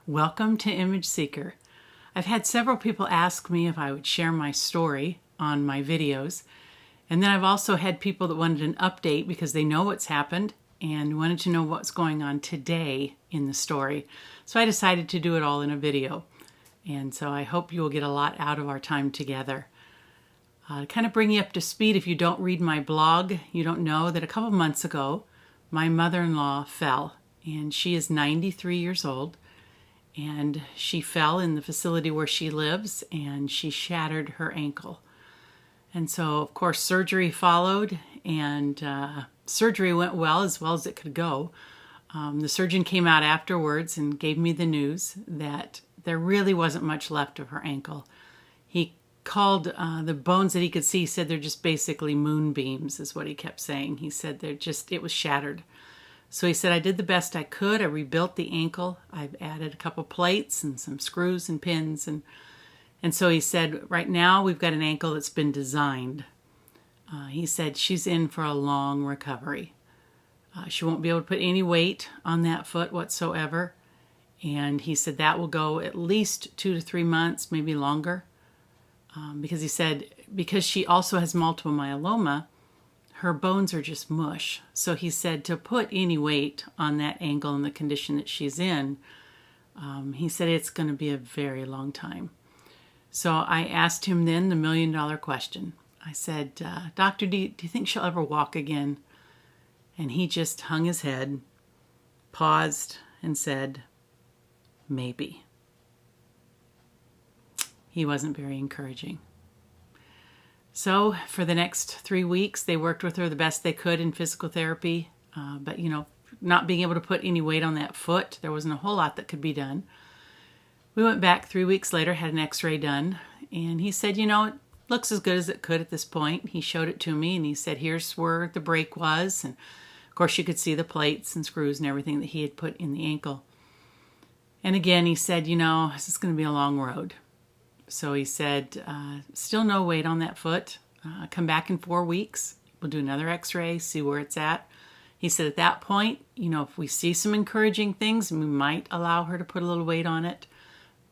Welcome to Image Seeker. I've had several people ask me if I would share my story on my videos. And then I've also had people that wanted an update because they know what's happened and wanted to know what's going on today in the story. So I decided to do it all in a video. And so I hope you will get a lot out of our time together. To kind of bring you up to speed, if you don't read my blog, you don't know that a couple months ago, my mother-in-law fell. And she is 93 years old. And she fell in the facility where she lives and she shattered her ankle. And so, of course, surgery followed, and surgery went well as it could go. The surgeon came out afterwards and gave me the news that there really wasn't much left of her ankle. He called the bones that he could see, he said they're just basically moonbeams, is what he kept saying. He said it was shattered. So he said, I did the best I could. I rebuilt the ankle. I've added a couple plates and some screws and pins. And so he said, right now we've got an ankle that's been designed. He said she's in for a long recovery. She won't be able to put any weight on that foot whatsoever. And he said that will go at least 2 to 3 months, maybe longer. Because he said, because she also has multiple myeloma, her bones are just mush. So he said to put any weight on that ankle in the condition that she's in, he said it's going to be a very long time. So I asked him then the $1,000,000 question. I said, Doctor, do you think she'll ever walk again? And he just hung his head, paused, and said, maybe. He wasn't very encouraging. So for the next 3 weeks, they worked with her the best they could in physical therapy. But, not being able to put any weight on that foot, there wasn't a whole lot that could be done. We went back 3 weeks later, had an X-ray done. And he said, it looks as good as it could at this point. He showed it to me and he said, here's where the break was. And of course, you could see the plates and screws and everything that he had put in the ankle. And again, he said, this is going to be a long road. So he said, still no weight on that foot. Come back in 4 weeks. We'll do another X-ray, see where it's at. He said at that point, if we see some encouraging things, we might allow her to put a little weight on it.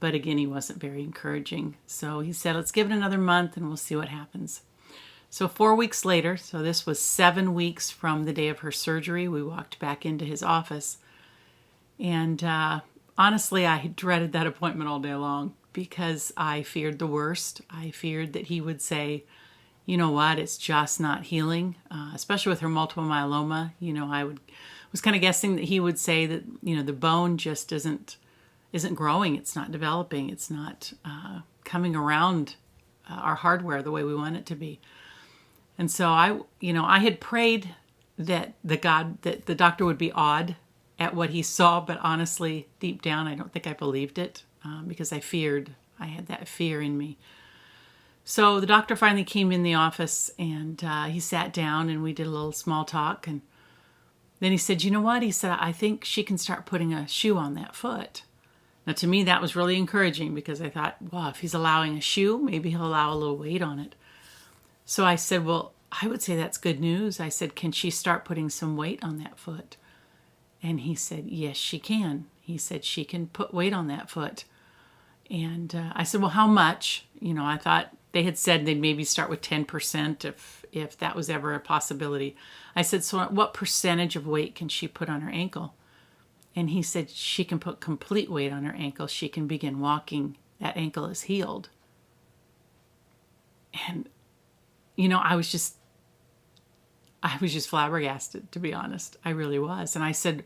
But again, he wasn't very encouraging. So he said, let's give it another month and we'll see what happens. So 4 weeks later, so this was 7 weeks from the day of her surgery, we walked back into his office. And honestly, I dreaded that appointment all day long, because I feared the worst. I feared that he would say, you know what, it's just not healing, especially with her multiple myeloma. I was kind of guessing that he would say that, the bone just isn't growing, it's not developing, it's not coming around our hardware the way we want it to be. And so I had prayed that the doctor would be awed at what he saw, but honestly, deep down, I don't think I believed it. Because I had that fear in me. So the doctor finally came in the office and he sat down and we did a little small talk. And then he said, you know what? He said, I think she can start putting a shoe on that foot. Now to me, that was really encouraging because I thought, well, if he's allowing a shoe, maybe he'll allow a little weight on it. So I said, well, I would say that's good news. I said, can she start putting some weight on that foot? And he said, yes, she can. He said, she can put weight on that foot. And I said, well, how much? I thought they had said they'd maybe start with 10% if that was ever a possibility. I said, so what percentage of weight can she put on her ankle? And he said, she can put complete weight on her ankle. She can begin walking. That ankle is healed. And, I was just flabbergasted, to be honest. I really was. And I said,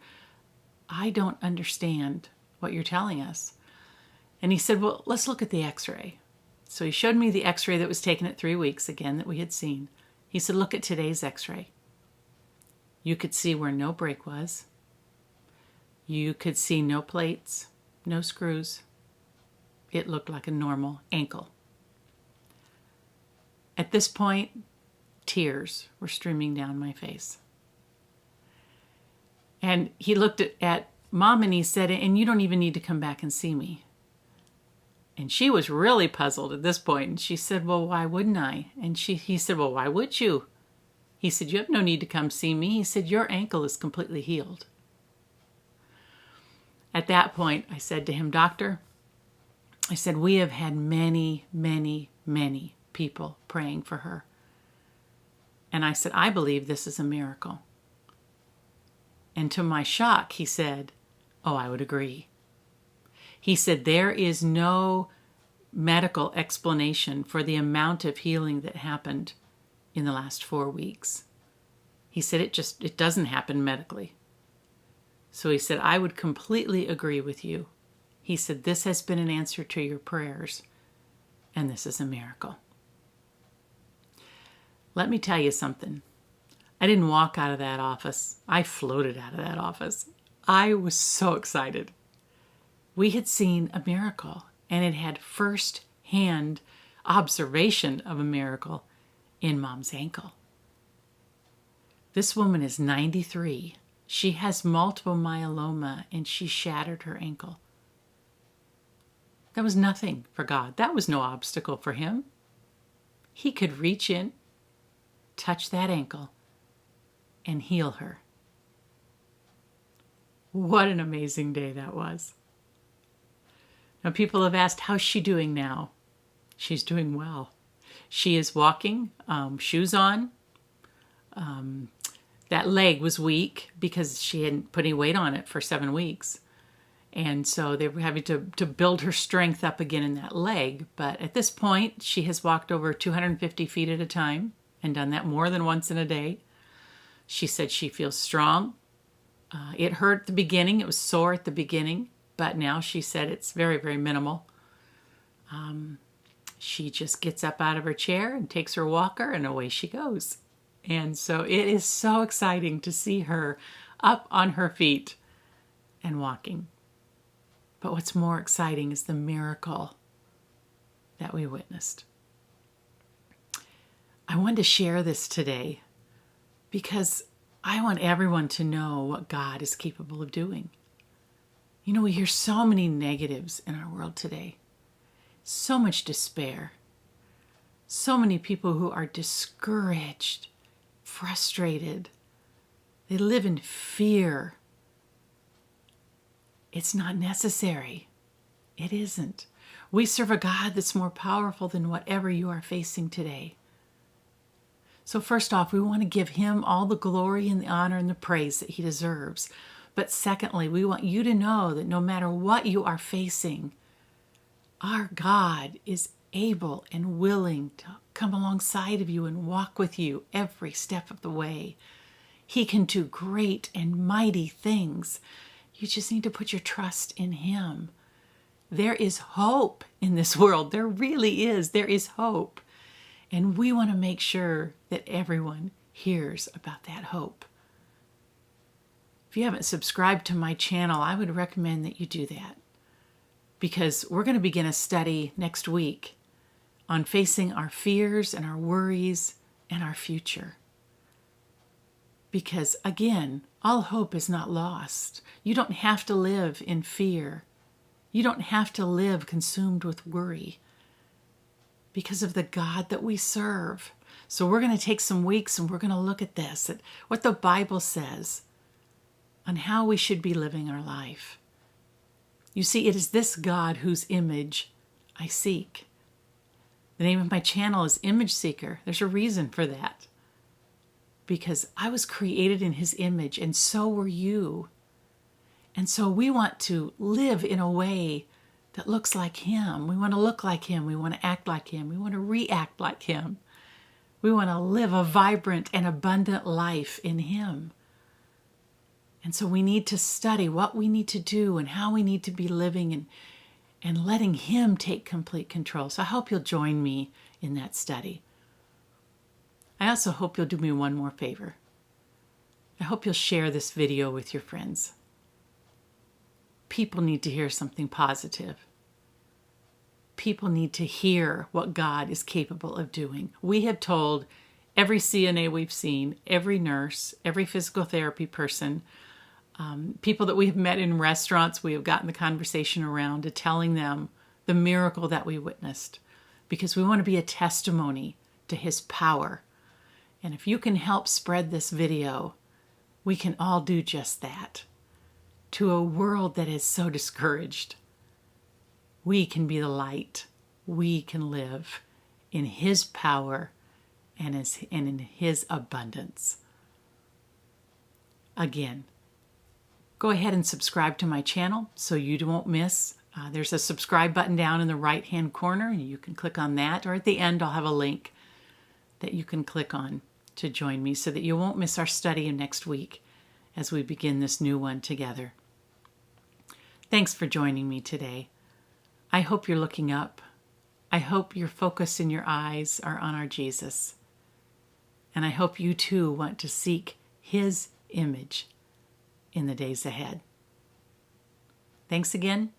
I don't understand what you're telling us. And he said, well, let's look at the X-ray. So he showed me the X-ray that was taken at 3 weeks, again, that we had seen. He said, look at today's X-ray. You could see where no break was. You could see no plates, no screws. It looked like a normal ankle. At this point, tears were streaming down my face. And he looked at Mom and he said, and you don't even need to come back and see me. And she was really puzzled at this point. And she said, well, why wouldn't I? And he said, well, why would you? He said, you have no need to come see me. He said, your ankle is completely healed. At that point, I said to him, "Doctor," I said, "we have had many, many, many people praying for her. And I said, I believe this is a miracle." And to my shock, he said, "Oh, I would agree." He said, "There is no medical explanation for the amount of healing that happened in the last 4 weeks." He said, it doesn't happen medically. So he said, "I would completely agree with you." He said, "This has been an answer to your prayers, and this is a miracle." Let me tell you something. I didn't walk out of that office. I floated out of that office. I was so excited. We had seen a miracle, and it had first-hand observation of a miracle in Mom's ankle. This woman is 93. She has multiple myeloma, and she shattered her ankle. That was nothing for God. That was no obstacle for him. He could reach in, touch that ankle, and heal her. What an amazing day that was. Now, people have asked, how's she doing now? She's doing well. She is walking, shoes on. That leg was weak because she hadn't put any weight on it for 7 weeks. And so they were having to build her strength up again in that leg. But at this point, she has walked over 250 feet at a time and done that more than once in a day. She said she feels strong. It hurt at the beginning. It was sore at the beginning. But now she said it's very, very minimal. She just gets up out of her chair and takes her walker, and away she goes. And so it is so exciting to see her up on her feet and walking. But what's more exciting is the miracle that we witnessed. I wanted to share this today because I want everyone to know what God is capable of doing. You know, we hear so many negatives in our world today. So much despair. So many people who are discouraged, frustrated. They live in fear. It's not necessary. It isn't. We serve a God that's more powerful than whatever you are facing today. So first off, we want to give him all the glory and the honor and the praise that he deserves. But secondly, we want you to know that no matter what you are facing, our God is able and willing to come alongside of you and walk with you every step of the way. He can do great and mighty things. You just need to put your trust in him. There is hope in this world. There really is. There is hope. And we want to make sure that everyone hears about that hope. If you haven't subscribed to my channel, I would recommend that you do that, because we're going to begin a study next week on facing our fears and our worries and our future. Because again, all hope is not lost. You don't have to live in fear. You don't have to live consumed with worry because of the God that we serve. So we're going to take some weeks and we're going to look at this, at what the Bible says on how we should be living our life. You see, it is this God whose image I seek. The name of my channel is Image Seeker. There's a reason for that. Because I was created in his image, and so were you. And so we want to live in a way that looks like him. We want to look like him. We want to act like him. We want to react like him. We want to live a vibrant and abundant life in him. And so we need to study what we need to do and how we need to be living and letting him take complete control. So I hope you'll join me in that study. I also hope you'll do me one more favor. I hope you'll share this video with your friends. People need to hear something positive. People need to hear what God is capable of doing. We have told every CNA we've seen, every nurse, every physical therapy person, people that we have met in restaurants, we have gotten the conversation around to telling them the miracle that we witnessed, because we want to be a testimony to his power. And if you can help spread this video, we can all do just that. to a world that is so discouraged. We can be the light. We can live in His power and in His abundance. Again, go ahead and subscribe to my channel so you won't miss. There's a subscribe button down in the right-hand corner. You can click on that, or at the end I'll have a link that you can click on to join me so that you won't miss our study next week as we begin this new one together. Thanks for joining me today. I hope you're looking up. I hope your focus and your eyes are on our Jesus. And I hope you too want to seek His image in the days ahead. Thanks again.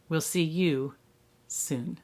We'll see you soon.